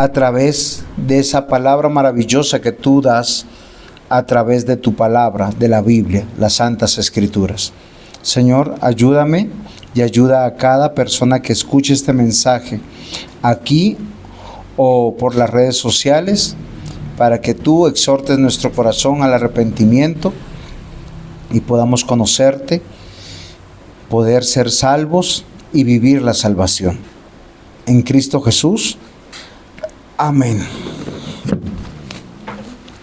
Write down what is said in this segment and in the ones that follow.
a través de esa palabra maravillosa que tú das a través de tu palabra, de la Biblia, las Santas Escrituras. Señor, ayúdame y ayuda a cada persona que escuche este mensaje aquí o por las redes sociales, para que tú exhortes nuestro corazón al arrepentimiento y podamos conocerte, poder ser salvos y vivir la salvación. En Cristo Jesús. Amén.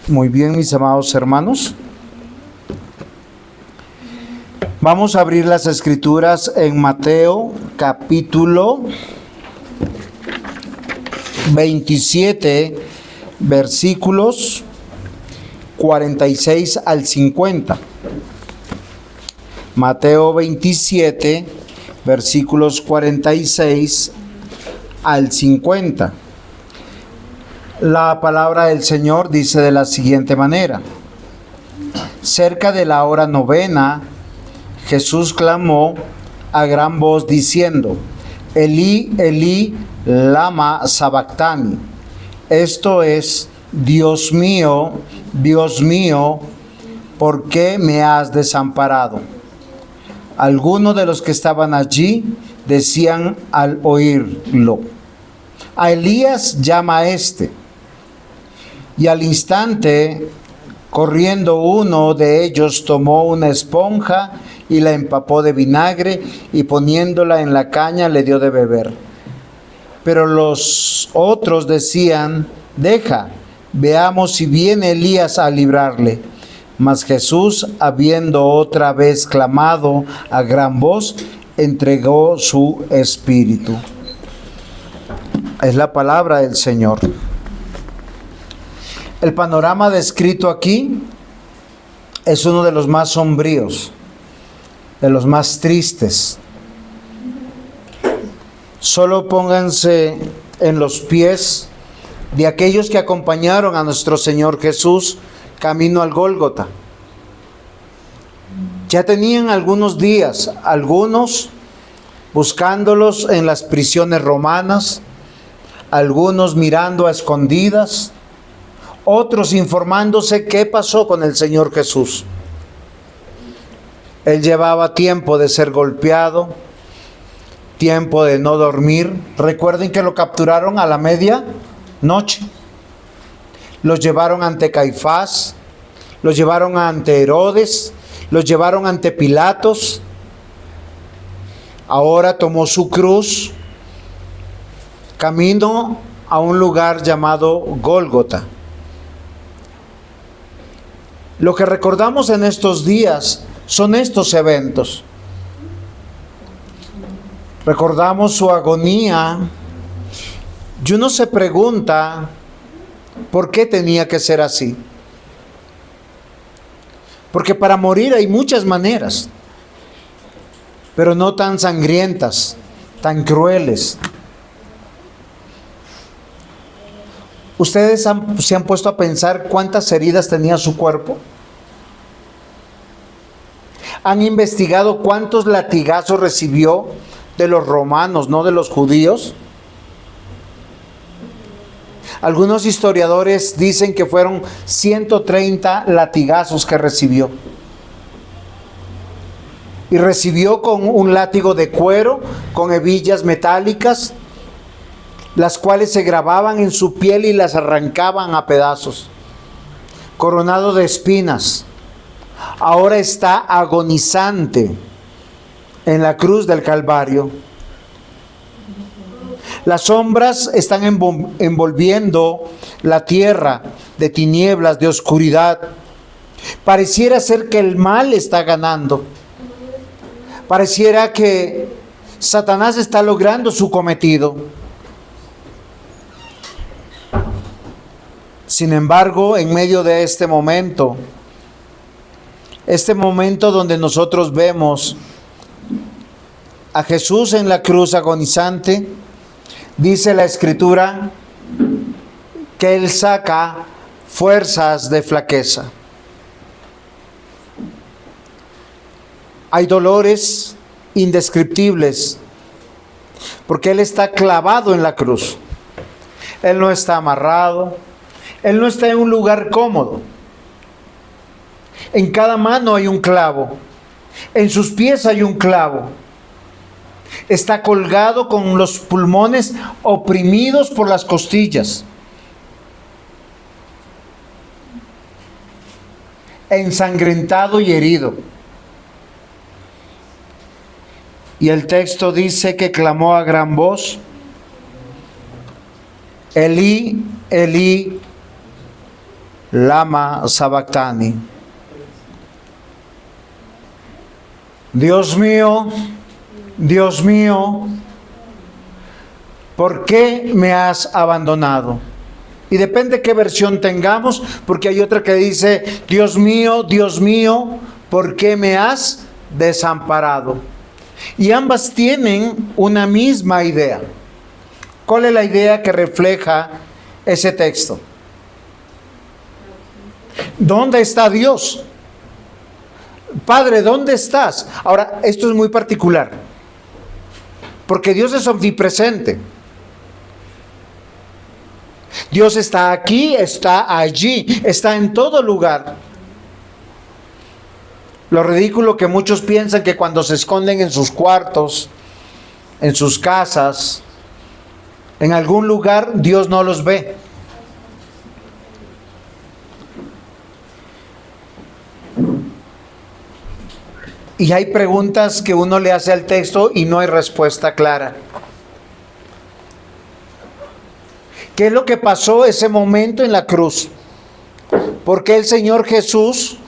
Muy bien, mis amados hermanos. Vamos a abrir las Escrituras en Mateo capítulo 27, versículos 46 al 50. Mateo 27, versículos 46 al 50. La palabra del Señor dice de la siguiente manera: cerca de la hora novena, Jesús clamó a gran voz diciendo: Elí, Elí, lama sabactani. Esto es: Dios mío, ¿por qué me has desamparado? Algunos de los que estaban allí decían al oírlo: a Elías llama a este. Y al instante, corriendo uno de ellos, tomó una esponja y la empapó de vinagre, y poniéndola en la caña le dio de beber. Pero los otros decían: deja, veamos si viene Elías a librarle. Mas Jesús, habiendo otra vez clamado a gran voz, entregó su espíritu. Es la palabra del Señor. El panorama descrito aquí es uno de los más sombríos, de los más tristes. Solo pónganse en los pies de aquellos que acompañaron a nuestro Señor Jesús camino al Gólgota. Ya tenían algunos días, algunos buscándolos en las prisiones romanas, algunos mirando a escondidas, otros informándose qué pasó con el Señor Jesús. Él llevaba tiempo de ser golpeado, tiempo de no dormir. Recuerden que lo capturaron a la medianoche. Los llevaron ante Caifás, los llevaron ante Herodes, los llevaron ante Pilatos. Ahora tomó su cruz, camino a un lugar llamado Gólgota. Lo que recordamos en estos días son estos eventos. Recordamos su agonía. Y uno se pregunta, ¿por qué tenía que ser así? Porque para morir hay muchas maneras, pero no tan sangrientas, tan crueles. ¿Ustedes se han puesto a pensar cuántas heridas tenía su cuerpo? ¿Han investigado cuántos latigazos recibió de los romanos, no de los judíos? Algunos historiadores dicen que fueron 130 latigazos que recibió. Y recibió con un látigo de cuero, con hebillas metálicas, las cuales se grababan en su piel y las arrancaban a pedazos. Coronado de espinas. Ahora está agonizante en la cruz del Calvario. Las sombras están envolviendo la tierra de tinieblas, de oscuridad. Pareciera ser que el mal está ganando. Pareciera que Satanás está logrando su cometido. Sin embargo, en medio de este momento donde nosotros vemos a Jesús en la cruz agonizante, dice la Escritura que Él saca fuerzas de flaqueza. Hay dolores indescriptibles porque Él está clavado en la cruz. Él no está amarrado. Él no está en un lugar cómodo. En cada mano hay un clavo. En sus pies hay un clavo. Está colgado con los pulmones oprimidos por las costillas. Ensangrentado y herido. Y el texto dice que clamó a gran voz: Elí, Elí, lama sabactani. Dios mío, ¿por qué me has abandonado? Y depende qué versión tengamos, porque hay otra que dice: Dios mío, ¿por qué me has desamparado? Y ambas tienen una misma idea. ¿Cuál es la idea que refleja ese texto? ¿Dónde está Dios? Padre, ¿dónde estás? Ahora, esto es muy particular, porque Dios es omnipresente. Dios está aquí, está allí, está en todo lugar. Lo ridículo que muchos piensan que cuando se esconden en sus cuartos, en sus casas, en algún lugar, Dios no los ve. Y hay preguntas que uno le hace al texto y no hay respuesta clara. ¿Qué es lo que pasó ese momento en la cruz? ¿Por qué el Señor Jesús,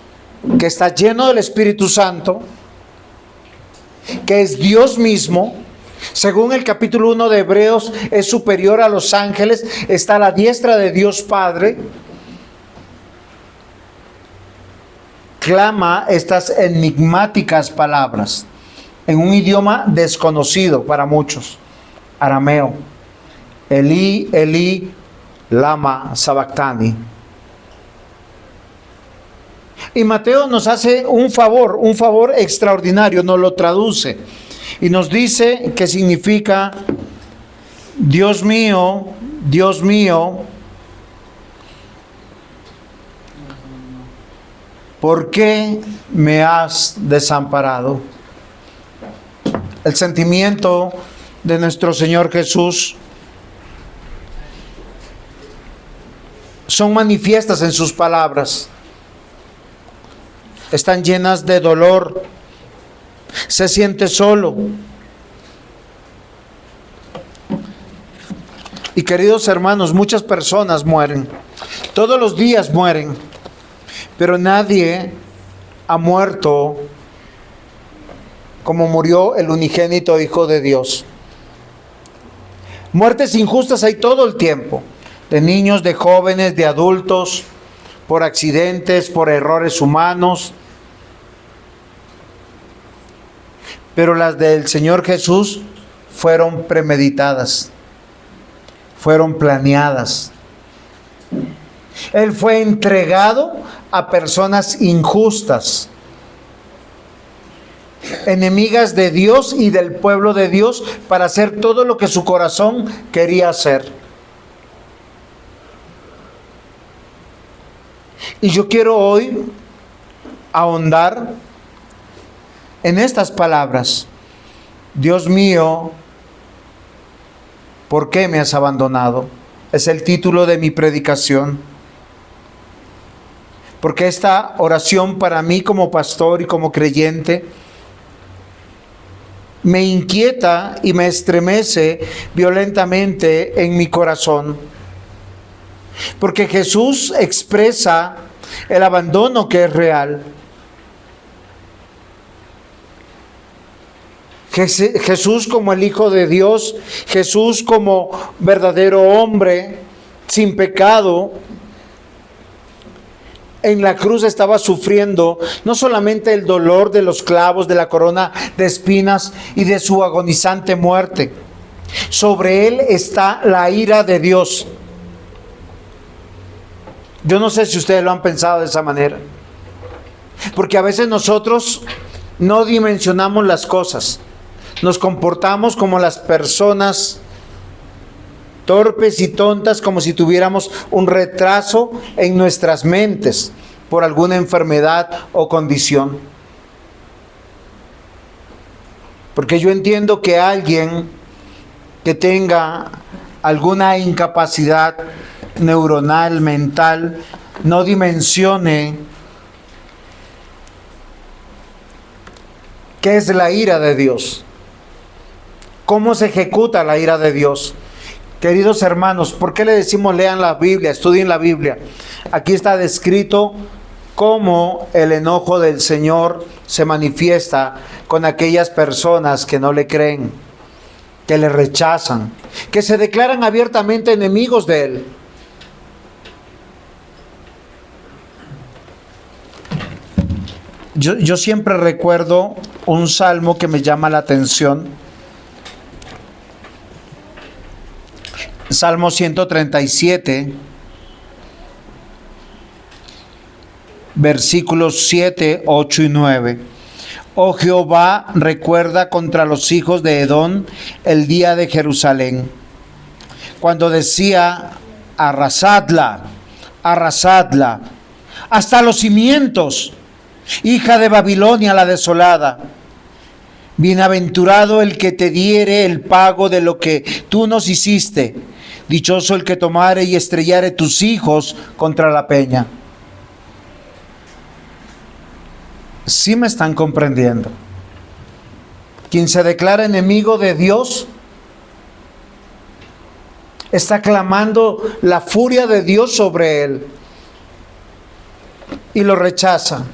que está lleno del Espíritu Santo, que es Dios mismo, según el capítulo 1 de Hebreos, es superior a los ángeles, está a la diestra de Dios Padre, clama estas enigmáticas palabras en un idioma desconocido para muchos, arameo? Elí, Elí, lama sabactani. Y Mateo nos hace un favor extraordinario, nos lo traduce y nos dice que significa: Dios mío, ¿por qué me has desamparado? El sentimiento de nuestro Señor Jesús son manifiestas en sus palabras. Están llenas de dolor. Se siente solo. Y queridos hermanos, muchas personas mueren. Todos los días mueren. Pero nadie ha muerto como murió el unigénito Hijo de Dios. Muertes injustas hay todo el tiempo. De niños, de jóvenes, de adultos, por accidentes, por errores humanos. Pero las del Señor Jesús fueron premeditadas, fueron planeadas. Él fue entregado a personas injustas, enemigas de Dios y del pueblo de Dios, para hacer todo lo que su corazón quería hacer. Y yo quiero hoy ahondar en estas palabras: Dios mío, ¿por qué me has abandonado? Es el título de mi predicación. Porque esta oración para mí como pastor y como creyente me inquieta y me estremece violentamente en mi corazón. Porque Jesús expresa el abandono que es real. Jesús como el Hijo de Dios, Jesús como verdadero hombre, sin pecado, en la cruz estaba sufriendo no solamente el dolor de los clavos, de la corona de espinas y de su agonizante muerte. Sobre él está la ira de Dios. Yo no sé si ustedes lo han pensado de esa manera, porque a veces nosotros no dimensionamos las cosas. Nos comportamos como las personas torpes y tontas, como si tuviéramos un retraso en nuestras mentes por alguna enfermedad o condición. Porque yo entiendo que alguien que tenga alguna incapacidad neuronal, mental, no dimensione qué es la ira de Dios, cómo se ejecuta la ira de Dios. Queridos hermanos, ¿por qué le decimos lean la Biblia, estudien la Biblia? Aquí está descrito cómo el enojo del Señor se manifiesta con aquellas personas que no le creen, que le rechazan, que se declaran abiertamente enemigos de Él. Yo siempre recuerdo un salmo que me llama la atención. Salmo 137, versículos 7, 8 y 9. Oh Jehová, recuerda contra los hijos de Edom el día de Jerusalén, cuando decía, arrasadla, arrasadla, hasta los cimientos, hija de Babilonia la desolada. Bienaventurado el que te diere el pago de lo que tú nos hiciste. Dichoso el que tomare y estrellare tus hijos contra la peña. ¿Sí me están comprendiendo? Quien se declara enemigo de Dios está clamando la furia de Dios sobre él y lo rechaza.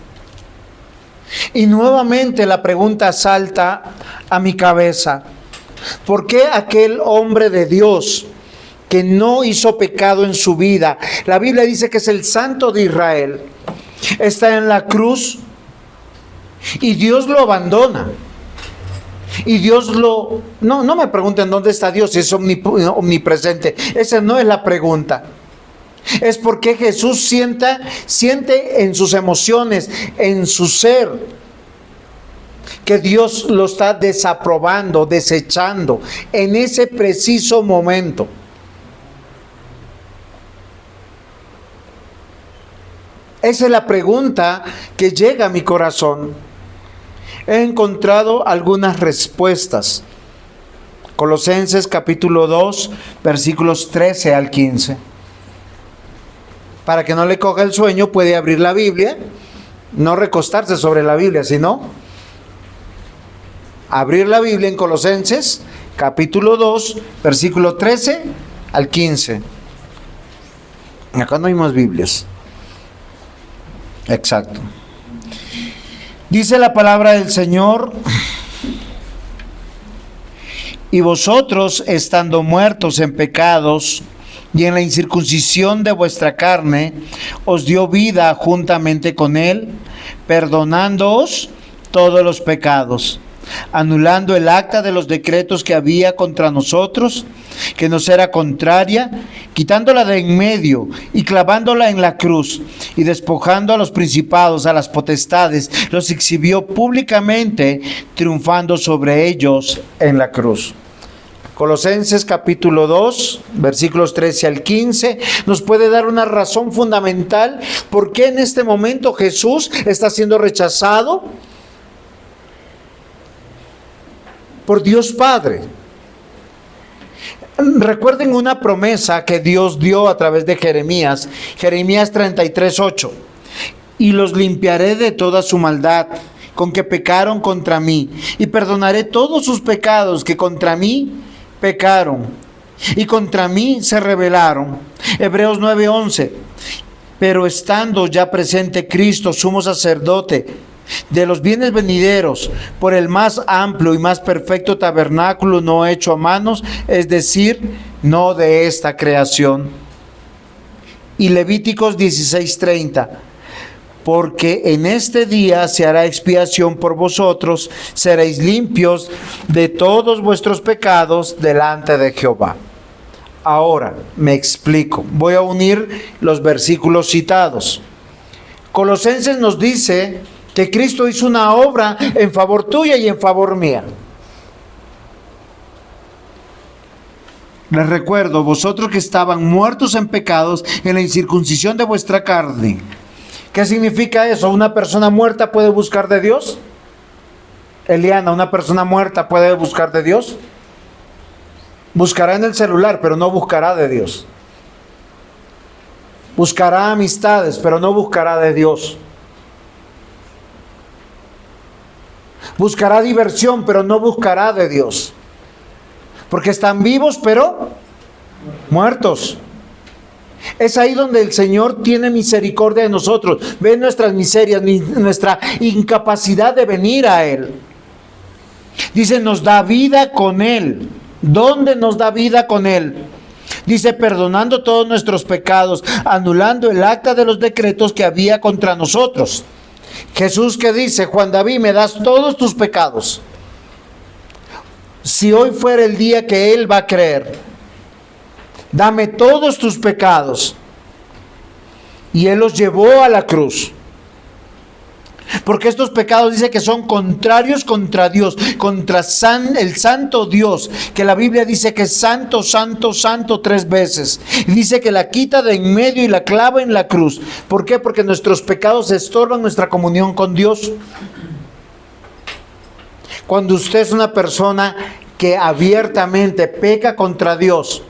Y nuevamente la pregunta salta a mi cabeza: ¿por qué aquel hombre de Dios que no hizo pecado en su vida, la Biblia dice que es el Santo de Israel, está en la cruz y Dios lo abandona? Y Dios lo... No me pregunten dónde está Dios, es omnipresente. Esa no es la pregunta. Es porque Jesús siente en sus emociones, en su ser, que Dios lo está desaprobando, desechando en ese preciso momento. Esa es la pregunta que llega a mi corazón. He encontrado algunas respuestas. Colosenses capítulo 2, versículos 13 al 15. Para que no le coja el sueño, puede abrir la Biblia, no recostarse sobre la Biblia, sino abrir la Biblia en Colosenses capítulo 2, versículo 13 al 15. Acá no hay más Biblias. Exacto. Dice la palabra del Señor: y vosotros, estando muertos en pecados y en la incircuncisión de vuestra carne, os dio vida juntamente con Él, perdonándoos todos los pecados, anulando el acta de los decretos que había contra nosotros, que nos era contraria, quitándola de en medio y clavándola en la cruz, y despojando a los principados, a las potestades, los exhibió públicamente, triunfando sobre ellos en la cruz. Colosenses capítulo 2, versículos 13 al 15, nos puede dar una razón fundamental por qué en este momento Jesús está siendo rechazado por Dios Padre. Recuerden una promesa que Dios dio a través de Jeremías 33:8. Y los limpiaré de toda su maldad con que pecaron contra mí, y perdonaré todos sus pecados que contra mí pecaron y contra mí se rebelaron. Hebreos 9:11. Pero estando ya presente Cristo, sumo sacerdote de los bienes venideros, por el más amplio y más perfecto tabernáculo no hecho a manos, es decir, no de esta creación. Y Levíticos 16:30. Porque en este día se hará expiación por vosotros, seréis limpios de todos vuestros pecados delante de Jehová. Ahora, me explico. Voy a unir los versículos citados. Colosenses nos dice que Cristo hizo una obra en favor tuya y en favor mía. Les recuerdo, vosotros que estaban muertos en pecados, en la incircuncisión de vuestra carne. ¿Qué significa eso? ¿Una persona muerta puede buscar de Dios? Eliana, ¿una persona muerta puede buscar de Dios? Buscará en el celular, pero no buscará de Dios. Buscará amistades, pero no buscará de Dios. Buscará diversión, pero no buscará de Dios. Porque están vivos, pero muertos. Es ahí donde el Señor tiene misericordia de nosotros. Ve nuestras miserias, nuestra incapacidad de venir a Él. Dice, nos da vida con Él. ¿Dónde nos da vida con Él? Dice, perdonando todos nuestros pecados, anulando el acta de los decretos que había contra nosotros. Jesús, que dice, Juan David, me das todos tus pecados. Si hoy fuera el día que Él va a creer, dame todos tus pecados. Y Él los llevó a la cruz. Porque estos pecados dice que son contrarios contra Dios, contra el santo Dios, que la Biblia dice que es santo, santo, santo 3 veces. Y dice que la quita de en medio y la clava en la cruz. ¿Por qué? Porque nuestros pecados estorban nuestra comunión con Dios. Cuando usted es una persona que abiertamente peca contra Dios,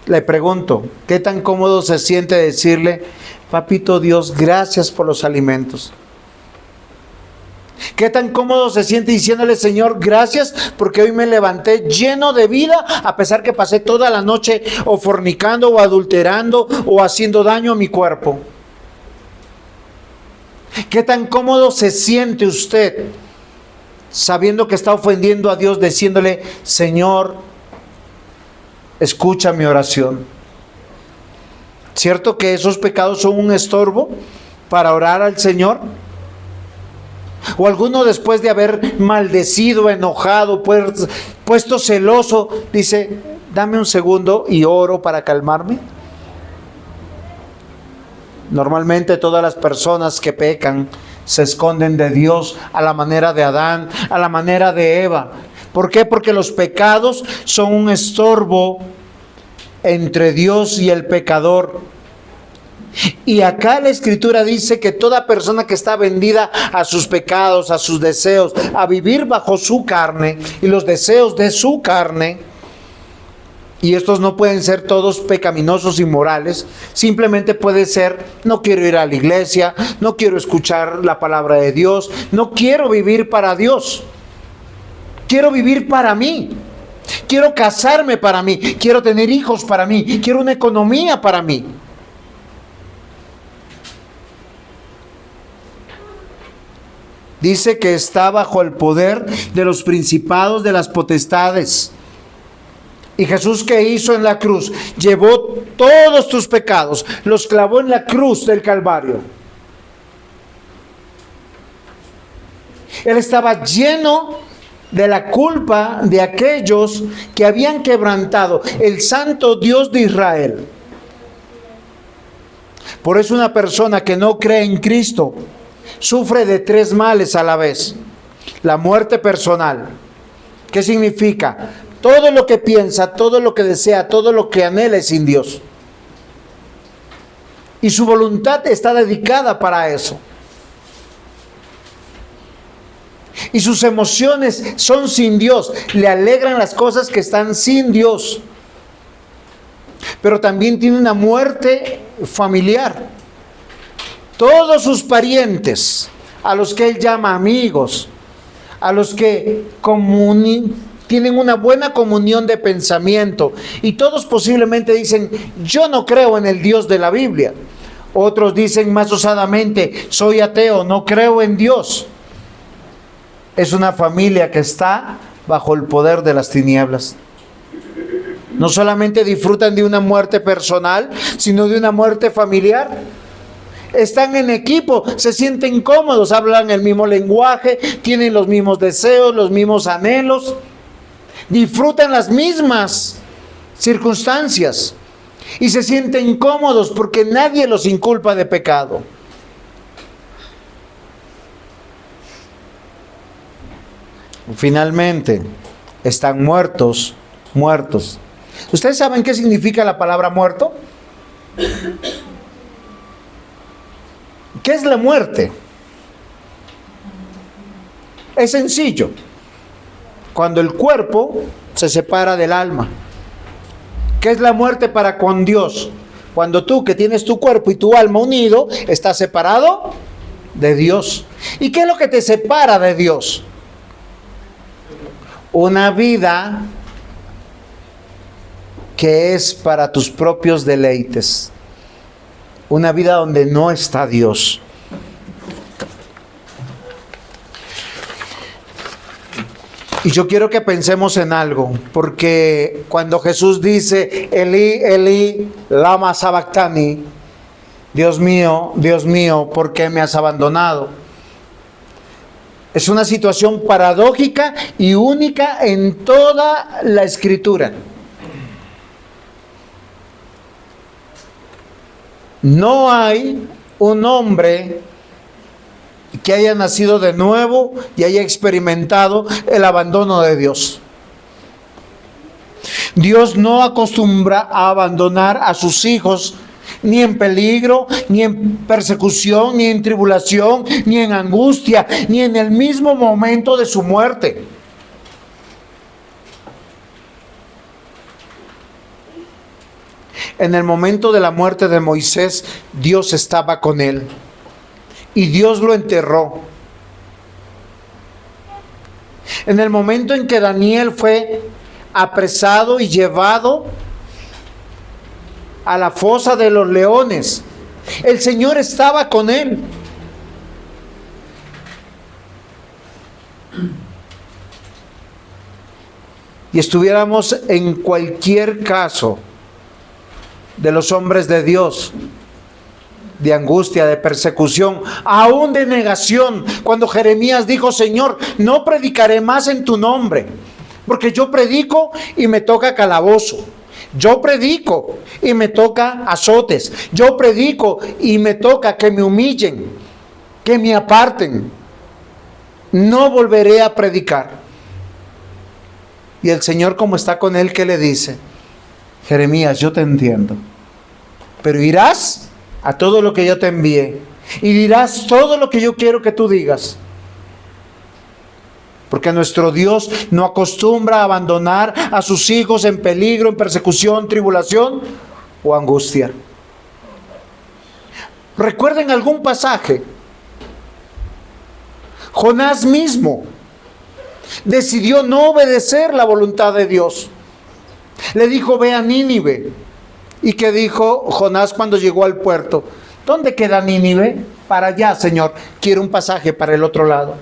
le pregunto, ¿qué tan cómodo se siente decirle, papito Dios, gracias por los alimentos? ¿Qué tan cómodo se siente diciéndole, Señor, gracias porque hoy me levanté lleno de vida, a pesar que pasé toda la noche o fornicando o adulterando o haciendo daño a mi cuerpo? ¿Qué tan cómodo se siente usted sabiendo que está ofendiendo a Dios, diciéndole, Señor, escucha mi oración? ¿Cierto que esos pecados son un estorbo para orar al Señor? O alguno, después de haber maldecido, enojado, puesto celoso, dice, dame un segundo y oro para calmarme. Normalmente todas las personas que pecan se esconden de Dios a la manera de Adán, a la manera de Eva. ¿Por qué? Porque los pecados son un estorbo entre Dios y el pecador. Y acá la Escritura dice que toda persona que está vendida a sus pecados, a sus deseos, a vivir bajo su carne y los deseos de su carne, y estos no pueden ser todos pecaminosos y morales, simplemente puede ser, no quiero ir a la iglesia, no quiero escuchar la palabra de Dios, no quiero vivir para Dios, quiero vivir para mí, quiero casarme para mí, quiero tener hijos para mí, quiero una economía para mí. Dice que está bajo el poder de los principados, de las potestades. Y Jesús, ¿qué hizo en la cruz? Llevó todos tus pecados, los clavó en la cruz del Calvario. Él estaba lleno de la culpa de aquellos que habían quebrantado el santo Dios de Israel. Por eso una persona que no cree en Cristo sufre de 3 males a la vez. La muerte personal. ¿Qué significa? Todo lo que piensa, todo lo que desea, todo lo que anhela es sin Dios. Y su voluntad está dedicada para eso. Y sus emociones son sin Dios. Le alegran las cosas que están sin Dios. Pero también tiene una muerte familiar. Todos sus parientes, a los que él llama amigos, a los que tienen una buena comunión de pensamiento, y todos posiblemente dicen, yo no creo en el Dios de la Biblia. Otros dicen más osadamente, soy ateo, no creo en Dios. Es una familia que está bajo el poder de las tinieblas. No solamente disfrutan de una muerte personal, sino de una muerte familiar. Están en equipo, se sienten cómodos, hablan el mismo lenguaje, tienen los mismos deseos, los mismos anhelos, disfrutan las mismas circunstancias y se sienten cómodos porque nadie los inculpa de pecado. Finalmente, están muertos. ¿Ustedes saben qué significa la palabra muerto? ¿Qué es la muerte? Es sencillo. Cuando el cuerpo se separa del alma. ¿Qué es la muerte para con Dios? Cuando tú, que tienes tu cuerpo y tu alma unido, estás separado de Dios. ¿Y qué es lo que te separa de Dios? Una vida que es para tus propios deleites. Una vida donde no está Dios. Y yo quiero que pensemos en algo, porque cuando Jesús dice, Elí, Elí, lama sabactani, Dios mío, ¿por qué me has abandonado? Es una situación paradójica y única en toda la Escritura. No hay un hombre que haya nacido de nuevo y haya experimentado el abandono de Dios. Dios no acostumbra a abandonar a sus hijos ni en peligro, ni en persecución, ni en tribulación, ni en angustia, ni en el mismo momento de su muerte. En el momento de la muerte de Moisés, Dios estaba con él. Y Dios lo enterró. En el momento en que Daniel fue apresado y llevado a la fosa de los leones, el Señor estaba con él. Y estuviéramos en cualquier caso de los hombres de Dios, de angustia, de persecución, aún de negación, cuando Jeremías dijo, Señor, no predicaré más en tu nombre, porque yo predico y me toca calabozo, yo predico y me toca azotes, yo predico y me toca que me humillen, que me aparten, no volveré a predicar. Y el Señor, como está con él, ¿qué le dice? Jeremías, yo te entiendo, pero irás a todo lo que yo te envié y dirás todo lo que yo quiero que tú digas, porque nuestro Dios no acostumbra a abandonar a sus hijos en peligro, en persecución, tribulación o angustia. ¿Recuerden algún pasaje? Jonás mismo decidió no obedecer la voluntad de Dios. Le dijo, ve a Nínive. ¿Y qué dijo Jonás cuando llegó al puerto? ¿Dónde queda Nínive? Para allá, Señor. Quiero un pasaje para el otro lado.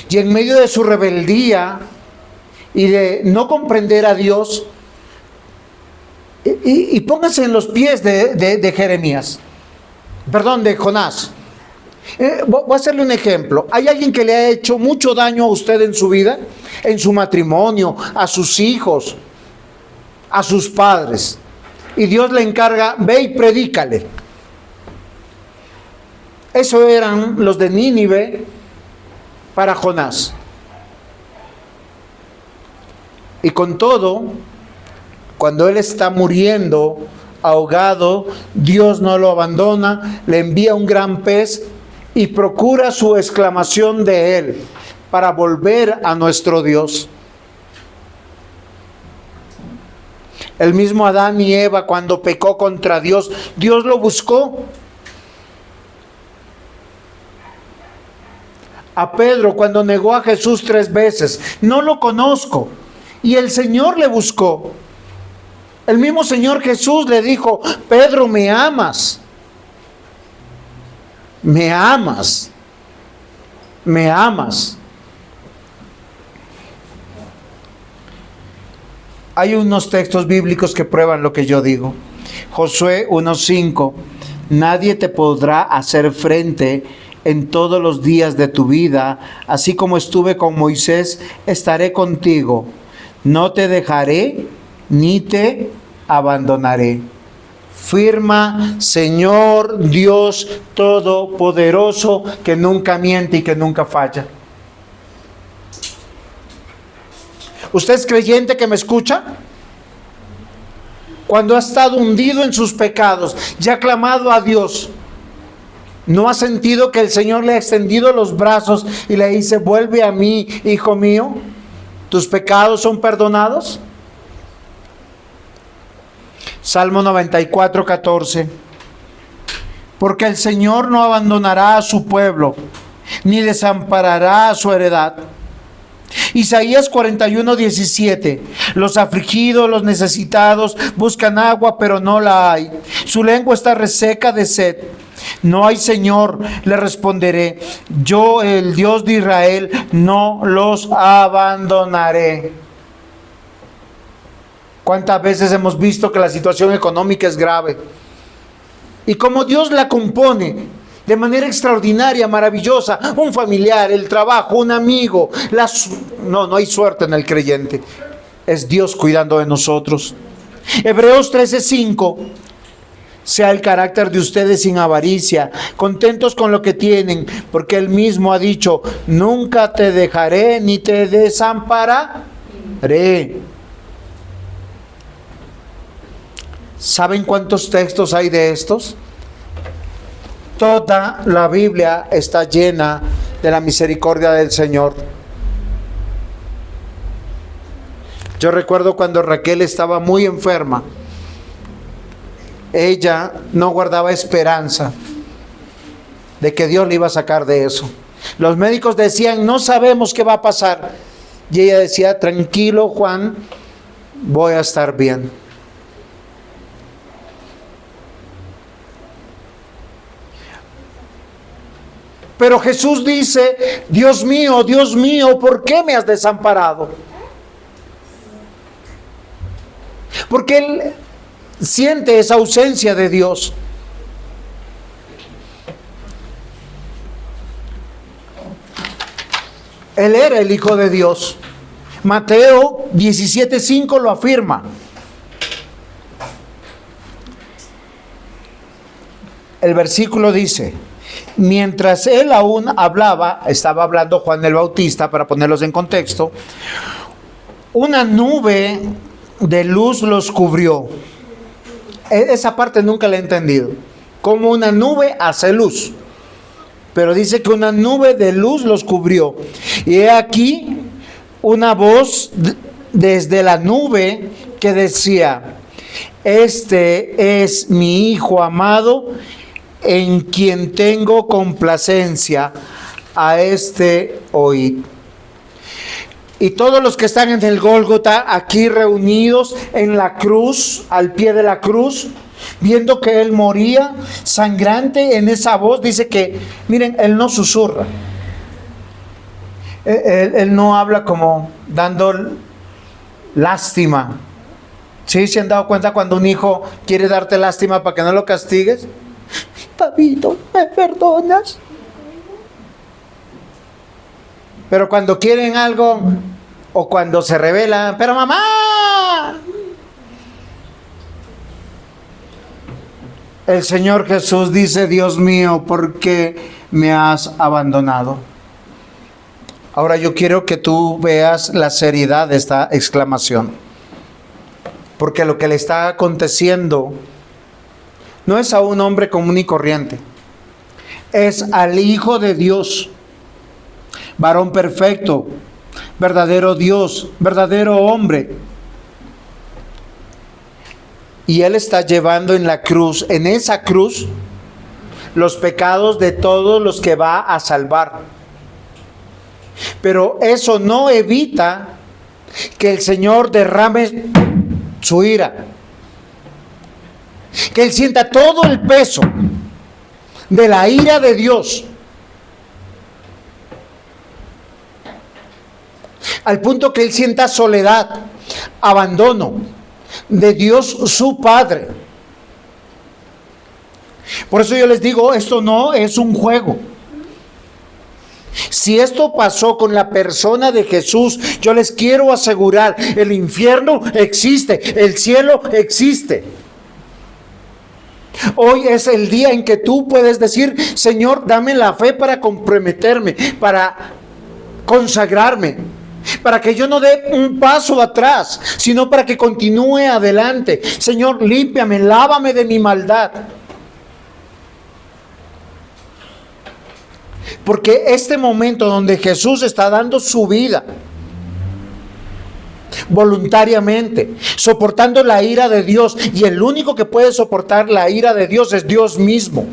Y en medio de su rebeldía y de no comprender a Dios, y pónganse en los pies de Jeremías, perdón, de Jonás. Voy a hacerle un ejemplo. ¿Hay alguien que le ha hecho mucho daño a usted en su vida? En su matrimonio, a sus hijos, a sus padres. Y Dios le encarga, ve y predícale. Eso eran los de Nínive para Jonás. Y con todo, cuando él está muriendo, ahogado, Dios no lo abandona, le envía un gran pez y procura su exclamación de él para volver a nuestro Dios. El mismo Adán y Eva, cuando pecó contra Dios, Dios lo buscó. A Pedro, cuando negó a Jesús 3 veces, no lo conozco. Y el Señor le buscó. El mismo Señor Jesús le dijo, Pedro, ¿me amas? ¿Me amas? ¿Me amas? Hay unos textos bíblicos que prueban lo que yo digo. Josué 1:5. Nadie te podrá hacer frente en todos los días de tu vida. Así como estuve con Moisés, estaré contigo. No te dejaré ni te abandonaré. Firma, Señor Dios Todopoderoso, que nunca miente y que nunca falla. ¿Usted es creyente que me escucha? Cuando ha estado hundido en sus pecados y ha clamado a Dios, ¿no ha sentido que el Señor le ha extendido los brazos y le dice: vuelve a mí, hijo mío, tus pecados son perdonados? Salmo 94, 14. Porque el Señor no abandonará a su pueblo, ni desamparará a su heredad. Isaías 41, 17. Los afligidos, los necesitados buscan agua, pero no la hay. Su lengua está reseca de sed. No hay Señor, le responderé. Yo, el Dios de Israel, no los abandonaré. ¿Cuántas veces hemos visto que la situación económica es grave? Y como Dios la compone de manera extraordinaria, maravillosa, un familiar, el trabajo, un amigo, no hay suerte en el creyente. Es Dios cuidando de nosotros. Hebreos 13:5. Sea el carácter de ustedes sin avaricia, contentos con lo que tienen, porque Él mismo ha dicho: nunca te dejaré ni te desampararé. ¿Saben cuántos textos hay de estos? Toda la Biblia está llena de la misericordia del Señor. Yo recuerdo cuando Raquel estaba muy enferma. Ella no guardaba esperanza de que Dios le iba a sacar de eso. Los médicos decían: no sabemos qué va a pasar. Y ella decía: tranquilo, Juan, voy a estar bien. Pero Jesús dice: Dios mío, ¿por qué me has desamparado? Porque Él siente esa ausencia de Dios. Él era el Hijo de Dios. Mateo 17:5 lo afirma. El versículo dice: mientras él aún hablaba, estaba hablando Juan el Bautista, para ponerlos en contexto, una nube de luz los cubrió. Esa parte nunca la he entendido. Como una nube hace luz. Pero dice que una nube de luz los cubrió. Y he aquí una voz desde la nube que decía: este es mi Hijo amado, en quien tengo complacencia, a este oíd. Y todos los que están en el Gólgota, aquí reunidos en la cruz, al pie de la cruz, viendo que Él moría sangrante, en esa voz dice que, miren, Él no susurra. Él no habla como dando lástima. ¿Sí? ¿Se han dado cuenta cuando un hijo quiere darte lástima para que no lo castigues? Papito, ¿me perdonas? Pero cuando quieren algo, o cuando se rebelan: pero mamá. El Señor Jesús dice: Dios mío, ¿por qué me has abandonado? Ahora yo quiero que tú veas la seriedad de esta exclamación. Porque lo que le está aconteciendo no es a un hombre común y corriente. Es al Hijo de Dios, varón perfecto, verdadero Dios, verdadero hombre. Y Él está llevando en la cruz, en esa cruz, los pecados de todos los que va a salvar. Pero eso no evita que el Señor derrame su ira. Que Él sienta todo el peso de la ira de Dios. Al punto que Él sienta soledad, abandono de Dios su Padre. Por eso yo les digo, esto no es un juego. Si esto pasó con la persona de Jesús, yo les quiero asegurar, el infierno existe, el cielo existe. Hoy es el día en que tú puedes decir: Señor, dame la fe para comprometerme, para consagrarme. para que yo no dé un paso atrás, sino para que continúe adelante. Señor, límpiame, lávame de mi maldad. Porque este momento donde Jesús está dando su vida voluntariamente, soportando la ira de Dios, y el único que puede soportar la ira de Dios es Dios mismo.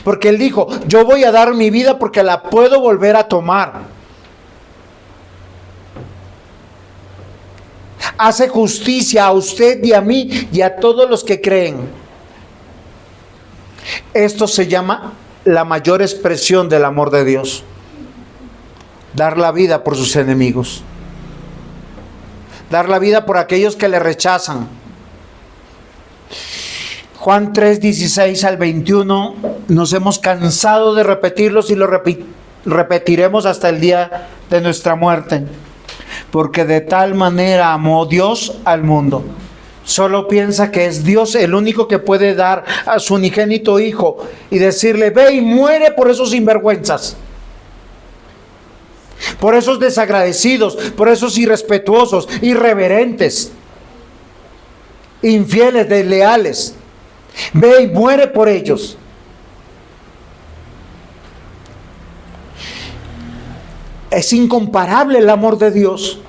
Porque Él dijo, yo voy a dar mi vida porque la puedo volver a tomar. Hace justicia a usted y a mí y a todos los que creen. Esto se llama la mayor expresión del amor de Dios. Dar la vida por sus enemigos. Dar la vida por aquellos que le rechazan. Juan 3, 16 al 21, nos hemos cansado de repetirlos y lo repetiremos hasta el día de nuestra muerte. Porque de tal manera amó Dios al mundo. Solo piensa que es Dios el único que puede dar a su unigénito Hijo y decirle, ve y muere por esos sinvergüenzas, por esos desagradecidos, por esos irrespetuosos, irreverentes, infieles, desleales. Ve y muere por ellos. Es incomparable el amor de Dios.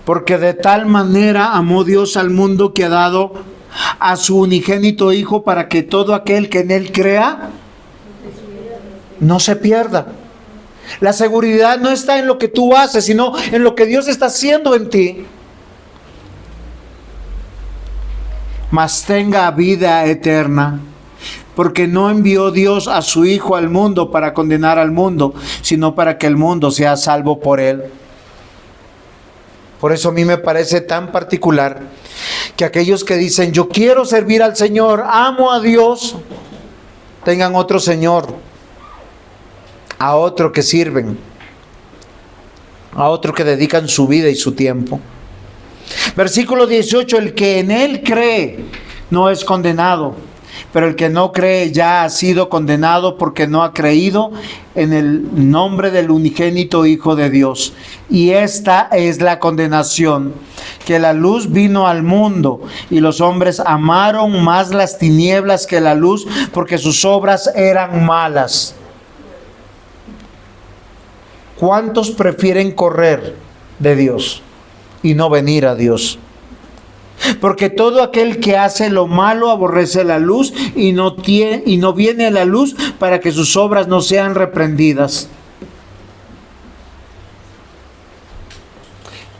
Porque de tal manera amó Dios al mundo que ha dado a su unigénito Hijo para que todo aquel que en Él crea no se pierda. La seguridad no está en lo que tú haces, sino en lo que Dios está haciendo en ti. Mas tenga vida eterna, porque no envió Dios a su Hijo al mundo para condenar al mundo, sino para que el mundo sea salvo por Él. Por eso a mí me parece tan particular que aquellos que dicen, yo quiero servir al Señor, amo a Dios, tengan otro Señor, a otro que sirven, a otro que dedican su vida y su tiempo. Versículo 18, el que en Él cree no es condenado, pero el que no cree ya ha sido condenado porque no ha creído en el nombre del unigénito Hijo de Dios. Y esta es la condenación, que la luz vino al mundo y los hombres amaron más las tinieblas que la luz, porque sus obras eran malas. ¿Cuántos prefieren correr de Dios y no venir a Dios? Porque todo aquel que hace lo malo aborrece la luz y no viene a la luz para que sus obras no sean reprendidas.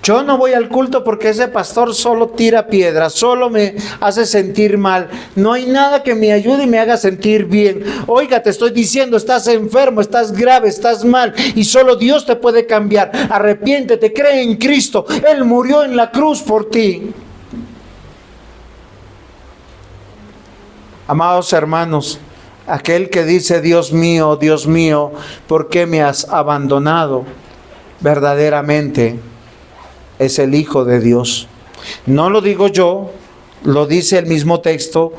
Yo no voy al culto porque ese pastor solo tira piedras, solo me hace sentir mal. No hay nada que me ayude y me haga sentir bien. Oiga, te estoy diciendo, estás enfermo, estás grave, estás mal y solo Dios te puede cambiar. Arrepiéntete, cree en Cristo. Él murió en la cruz por ti. Amados hermanos, aquel que dice, Dios mío, ¿por qué me has abandonado? Verdaderamente es el Hijo de Dios. No lo digo yo, lo dice el mismo texto,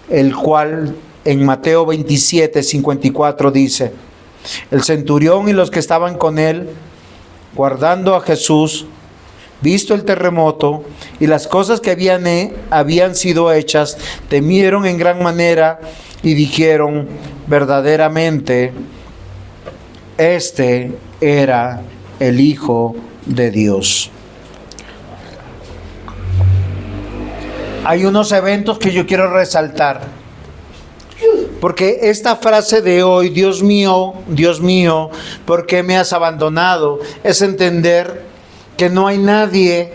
el cual en Mateo 27, 54 dice, el centurión y los que estaban con él, guardando a Jesús, visto el terremoto y las cosas que habían sido hechas, temieron en gran manera y dijeron, verdaderamente, este era el Hijo de Dios. Hay unos eventos que yo quiero resaltar, porque esta frase de hoy, Dios mío, ¿por qué me has abandonado?, es entender que no hay nadie,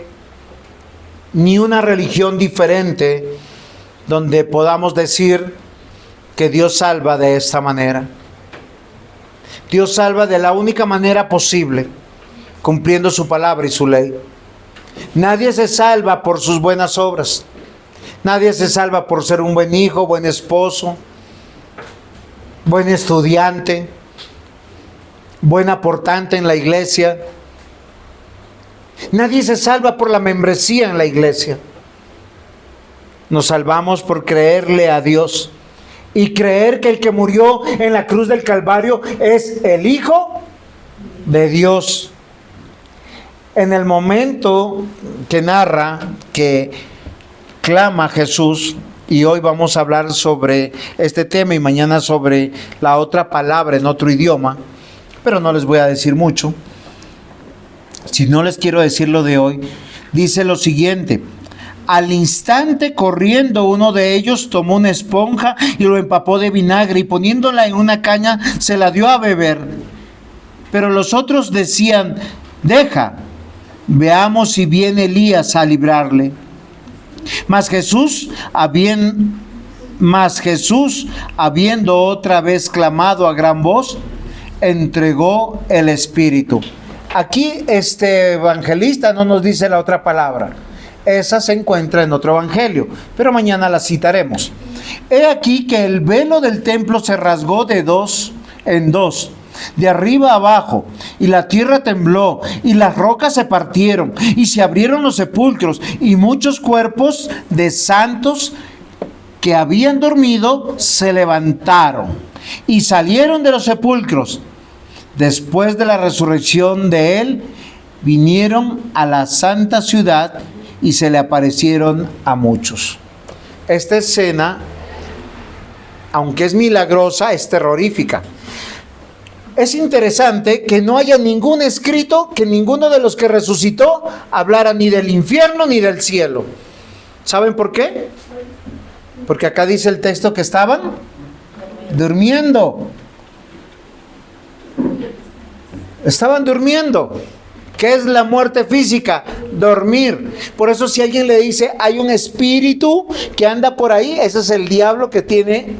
ni una religión diferente, donde podamos decir que Dios salva de esta manera. Dios salva de la única manera posible, cumpliendo su palabra y su ley. Nadie se salva por sus buenas obras. Nadie se salva por ser un buen hijo, buen esposo, buen estudiante, buen aportante en la iglesia. Nadie se salva por la membresía en la iglesia. Nos salvamos por creerle a Dios y creer que el que murió en la cruz del Calvario es el Hijo de Dios. En el momento que narra que clama Jesús, y hoy vamos a hablar sobre este tema y mañana sobre la otra palabra en otro idioma, pero no les voy a decir mucho. Si no les quiero decir lo de hoy, dice lo siguiente: al instante corriendo uno de ellos tomó una esponja y lo empapó de vinagre y poniéndola en una caña se la dio a beber. Pero los otros decían: deja, veamos si viene Elías a librarle. Mas Jesús, habiendo otra vez clamado a gran voz, entregó el Espíritu. Aquí este evangelista no nos dice la otra palabra. Esa se encuentra en otro evangelio, pero mañana la citaremos. He aquí que el velo del templo se rasgó de dos en dos, de arriba a abajo, y la tierra tembló, y las rocas se partieron, y se abrieron los sepulcros, y muchos cuerpos de santos que habían dormido se levantaron, y salieron de los sepulcros. Después de la resurrección de él, vinieron a la santa ciudad, y se le aparecieron a muchos. Esta escena, aunque es milagrosa, es terrorífica. Es interesante que no haya ningún escrito que ninguno de los que resucitó hablara ni del infierno ni del cielo. ¿Saben por qué? Porque acá dice el texto que estaban durmiendo. Estaban durmiendo. ¿Qué es la muerte física? Dormir. Por eso si alguien le dice hay un espíritu que anda por ahí, ese es el diablo que tiene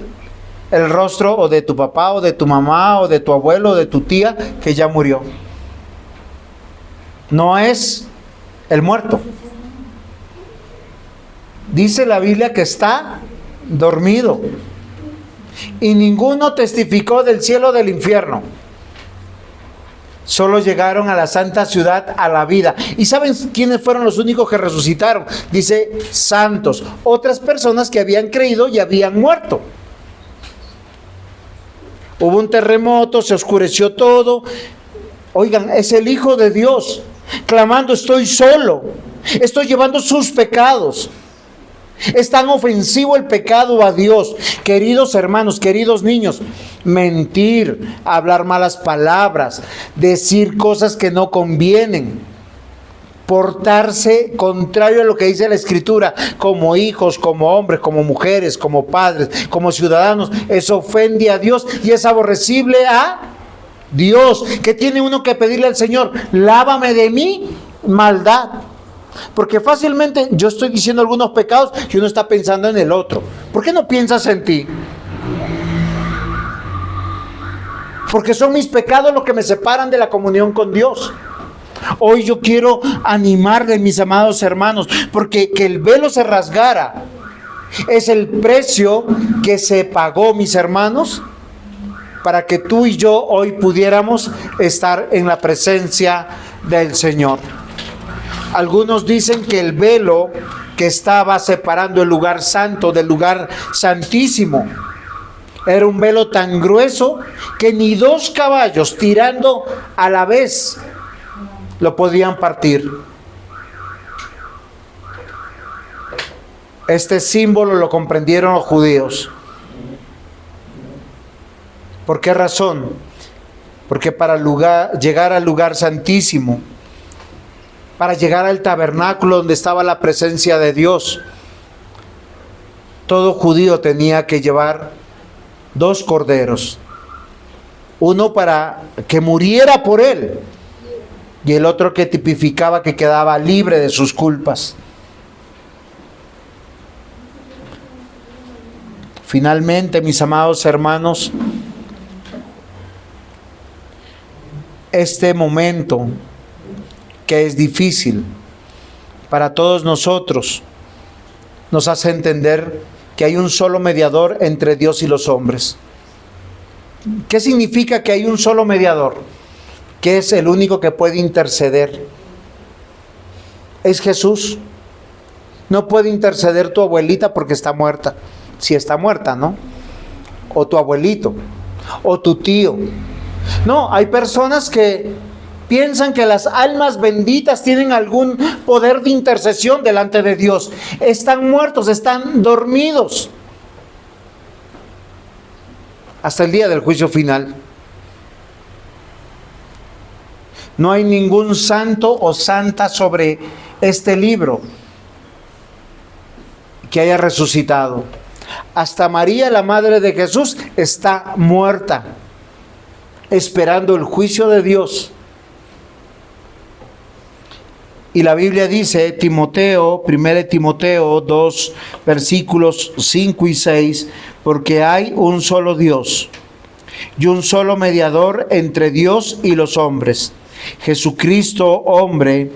el rostro o de tu papá o de tu mamá o de tu abuelo o de tu tía que ya murió. No es el muerto. Dice la Biblia que está dormido. Y ninguno testificó del cielo o del infierno. Solo llegaron a la santa ciudad, a la vida. ¿Y saben quiénes fueron los únicos que resucitaron? Dice santos. Otras personas que habían creído y habían muerto. Hubo un terremoto, se oscureció todo. Oigan, es el Hijo de Dios clamando: estoy solo, estoy llevando sus pecados. Es tan ofensivo el pecado a Dios. Queridos hermanos, queridos niños, mentir, hablar malas palabras, decir cosas que no convienen, portarse contrario a lo que dice la Escritura, como hijos, como hombres, como mujeres, como padres, como ciudadanos, eso ofende a Dios y es aborrecible a Dios. ¿Qué tiene uno que pedirle al Señor? Lávame de mi maldad. Porque fácilmente yo estoy diciendo algunos pecados y uno está pensando en el otro. ¿Por qué no piensas en ti? Porque son mis pecados los que me separan de la comunión con Dios. Hoy yo quiero animarles, mis amados hermanos, porque que el velo se rasgara es el precio que se pagó, mis hermanos, para que tú y yo hoy pudiéramos estar en la presencia del Señor. Algunos dicen que el velo que estaba separando el lugar santo del lugar santísimo era un velo tan grueso que ni dos caballos tirando a la vez lo podían partir. Este símbolo lo comprendieron los judíos. ¿Por qué razón? Porque para llegar al lugar santísimo, para llegar al tabernáculo donde estaba la presencia de Dios, todo judío tenía que llevar 2 corderos. Uno para que muriera por él y el otro que tipificaba que quedaba libre de sus culpas. Finalmente, mis amados hermanos, este momento que es difícil para todos nosotros nos hace entender que hay un solo mediador entre Dios y los hombres. ¿Qué significa que hay un solo mediador? Que es el único que puede interceder. Es Jesús. No puede interceder tu abuelita porque está muerta. Si está muerta, ¿no? O tu abuelito, o tu tío. No, hay personas que Piensan que las almas benditas tienen algún poder de intercesión delante de Dios. Están muertos, están dormidos. Hasta el día del juicio final. No hay ningún santo o santa sobre este libro que haya resucitado. Hasta María, la madre de Jesús, está muerta, esperando el juicio de Dios. Y la Biblia dice, Timoteo, 1 Timoteo 2, versículos 5 y 6, porque hay un solo Dios y un solo mediador entre Dios y los hombres, Jesucristo hombre,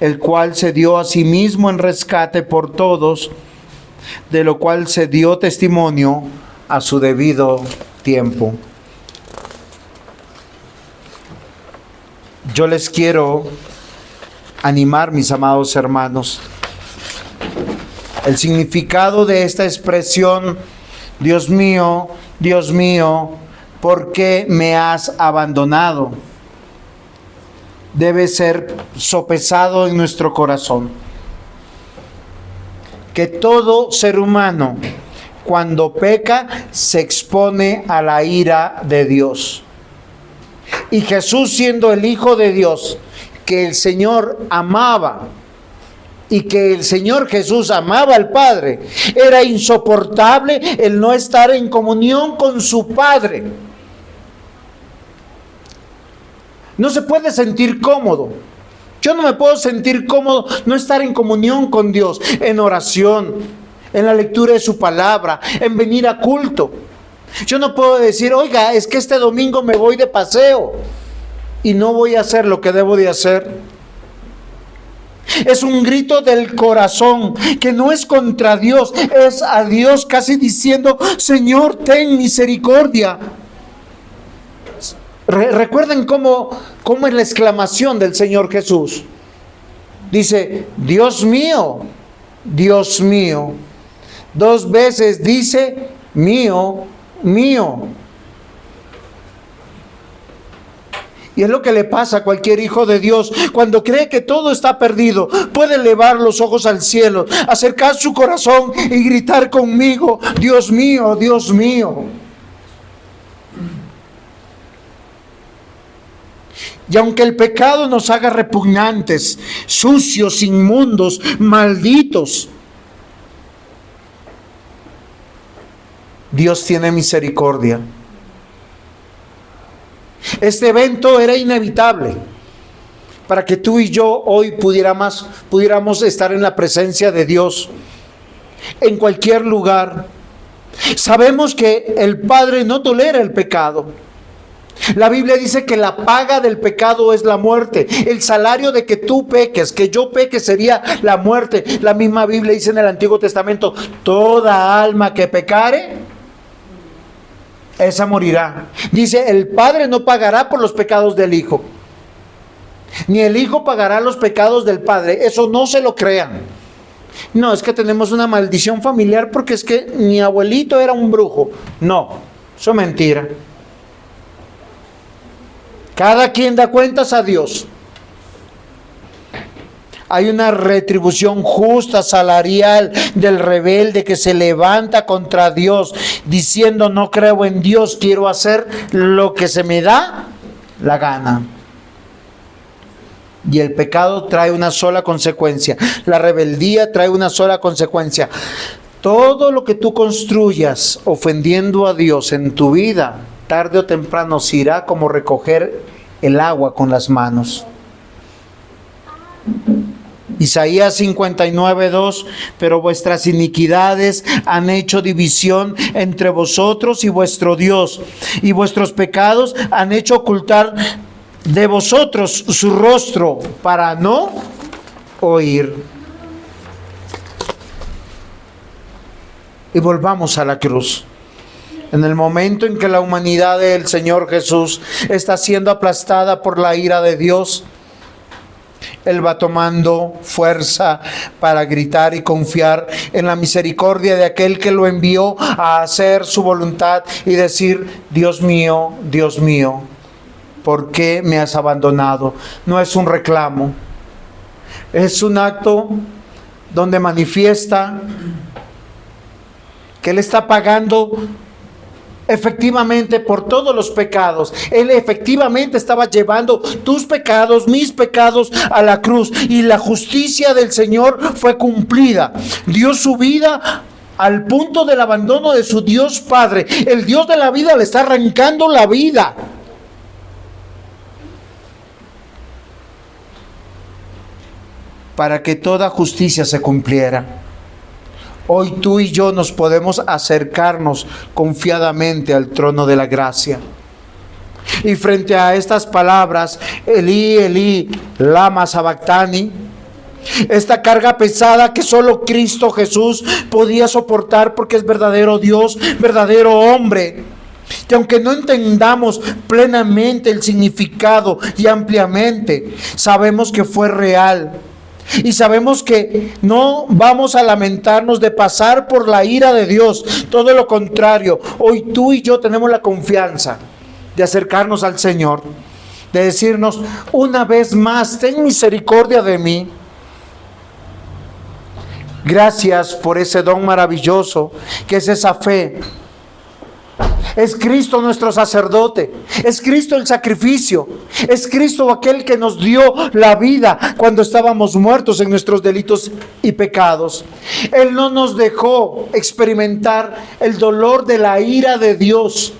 el cual se dio a sí mismo en rescate por todos, de lo cual se dio testimonio a su debido tiempo. Yo les quiero animar, mis amados hermanos. El significado de esta expresión, Dios mío, ¿por qué me has abandonado?, debe ser sopesado en nuestro corazón. Que todo ser humano, cuando peca, se expone a la ira de Dios. Y Jesús, siendo el Hijo de Dios, que el Señor amaba, y que el Señor Jesús amaba al Padre, era insoportable el no estar en comunión con su Padre. No se puede sentir cómodo. Yo no me puedo sentir cómodo no estar en comunión con Dios, en oración, en la lectura de su palabra, en venir a culto. Yo no puedo decir, oiga, es que este domingo me voy de paseo y no voy a hacer lo que debo de hacer. Es un grito del corazón que no es contra Dios, es a Dios casi diciendo, Señor, ten misericordia. Recuerden cómo es la exclamación del Señor Jesús. Dice, Dios mío, Dios mío. 2 veces dice, mío, mío. Y es lo que le pasa a cualquier hijo de Dios cuando cree que todo está perdido. Puede elevar los ojos al cielo, acercar su corazón y gritar conmigo, Dios mío, Dios mío. Y aunque el pecado nos haga repugnantes, sucios, inmundos, malditos, Dios tiene misericordia. Este evento era inevitable para que tú y yo hoy pudiéramos estar en la presencia de Dios en cualquier lugar. Sabemos que el Padre no tolera el pecado. La Biblia dice que la paga del pecado es la muerte. El salario de que tú peques, que yo peque, sería la muerte. La misma Biblia dice en el Antiguo Testamento, toda alma que pecare, esa morirá. Dice, el Padre no pagará por los pecados del Hijo, ni el Hijo pagará los pecados del Padre. Eso no se lo crean. No, es que tenemos una maldición familiar porque es que mi abuelito era un brujo. No, eso es mentira. Cada quien da cuentas a Dios. Hay una retribución justa, salarial, del rebelde que se levanta contra Dios, diciendo, no creo en Dios, quiero hacer lo que se me da la gana. Y el pecado trae una sola consecuencia. La rebeldía trae una sola consecuencia. Todo lo que tú construyas ofendiendo a Dios en tu vida, tarde o temprano se irá como recoger el agua con las manos. Isaías 59:2, pero vuestras iniquidades han hecho división entre vosotros y vuestro Dios, y vuestros pecados han hecho ocultar de vosotros su rostro para no oír. Y volvamos a la cruz. En el momento en que la humanidad del Señor Jesús está siendo aplastada por la ira de Dios, Él va tomando fuerza para gritar y confiar en la misericordia de aquel que lo envió a hacer su voluntad y decir, Dios mío, ¿por qué me has abandonado? No es un reclamo, es un acto donde manifiesta que Él está pagando efectivamente por todos los pecados. Él efectivamente estaba llevando tus pecados, mis pecados a la cruz, y la justicia del Señor fue cumplida. Dio su vida al punto del abandono de su Dios Padre. El Dios de la vida le está arrancando la vida. Para que toda justicia se cumpliera. Hoy tú y yo nos podemos acercarnos confiadamente al trono de la gracia. Y frente a estas palabras, Elí, Elí, lama sabactani, esta carga pesada que solo Cristo Jesús podía soportar, porque es verdadero Dios, verdadero hombre, que aunque no entendamos plenamente el significado y ampliamente, sabemos que fue real. Y sabemos que no vamos a lamentarnos de pasar por la ira de Dios. Todo lo contrario, hoy tú y yo tenemos la confianza de acercarnos al Señor, de decirnos una vez más: ten misericordia de mí. Gracias por ese don maravilloso que es esa fe. Es Cristo nuestro sacerdote, es Cristo el sacrificio, es Cristo aquel que nos dio la vida cuando estábamos muertos en nuestros delitos y pecados. Él no nos dejó experimentar el dolor de la ira de Dios,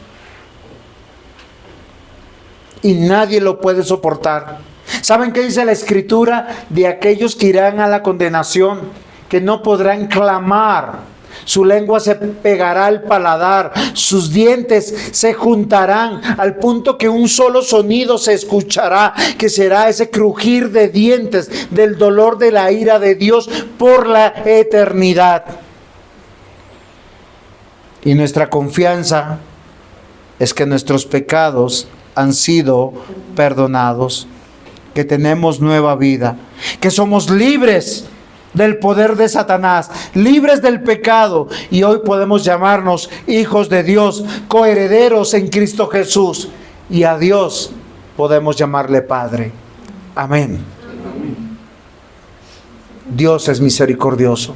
y nadie lo puede soportar. ¿Saben qué dice la Escritura de aquellos que irán a la condenación? Que no podrán clamar. Su lengua se pegará al paladar, sus dientes se juntarán al punto que un solo sonido se escuchará, que será ese crujir de dientes del dolor de la ira de Dios por la eternidad. Y nuestra confianza es que nuestros pecados han sido perdonados, que tenemos nueva vida, que somos libres del poder de Satanás, libres del pecado, y hoy podemos llamarnos hijos de Dios, coherederos en Cristo Jesús, y a Dios podemos llamarle Padre. Amén. Dios es misericordioso.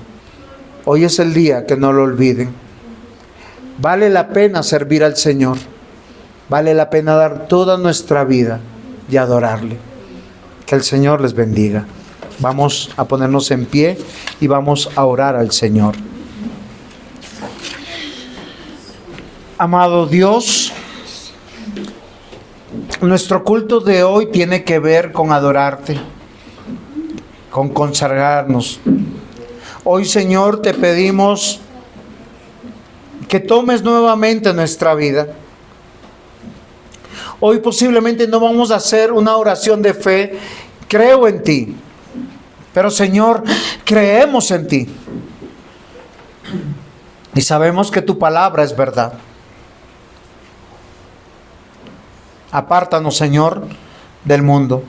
Hoy es el día, que no lo olviden. Vale la pena servir al Señor, vale la pena dar toda nuestra vida y adorarle. Que el Señor les bendiga. Vamos a ponernos en pie y vamos a orar al Señor. Amado Dios, nuestro culto de hoy tiene que ver con adorarte, con consagrarnos. Hoy, Señor, te pedimos que tomes nuevamente nuestra vida. Hoy posiblemente no vamos a hacer una oración de fe. Creo en ti. Pero, Señor, creemos en ti. Y sabemos que tu palabra es verdad. Apártanos, Señor, del mundo.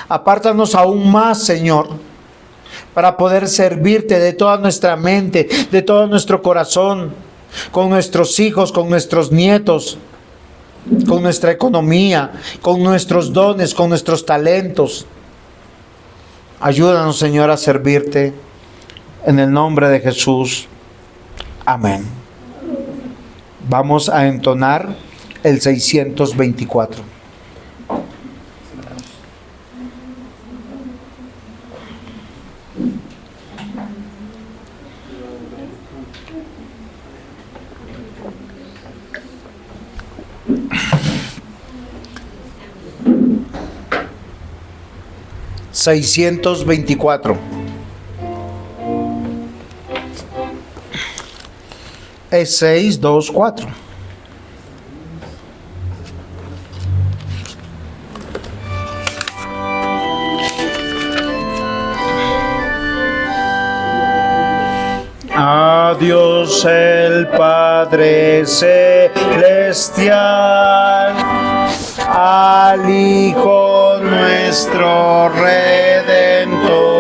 Apártanos aún más, Señor, para poder servirte de toda nuestra mente, de todo nuestro corazón, con nuestros hijos, con nuestros nietos, con nuestra economía, con nuestros dones, con nuestros talentos. Ayúdanos, Señor, a servirte en el nombre de Jesús. Amén. Vamos a entonar el 624. Es 624. A Dios el Padre celestial, al Hijo nuestro Redentor,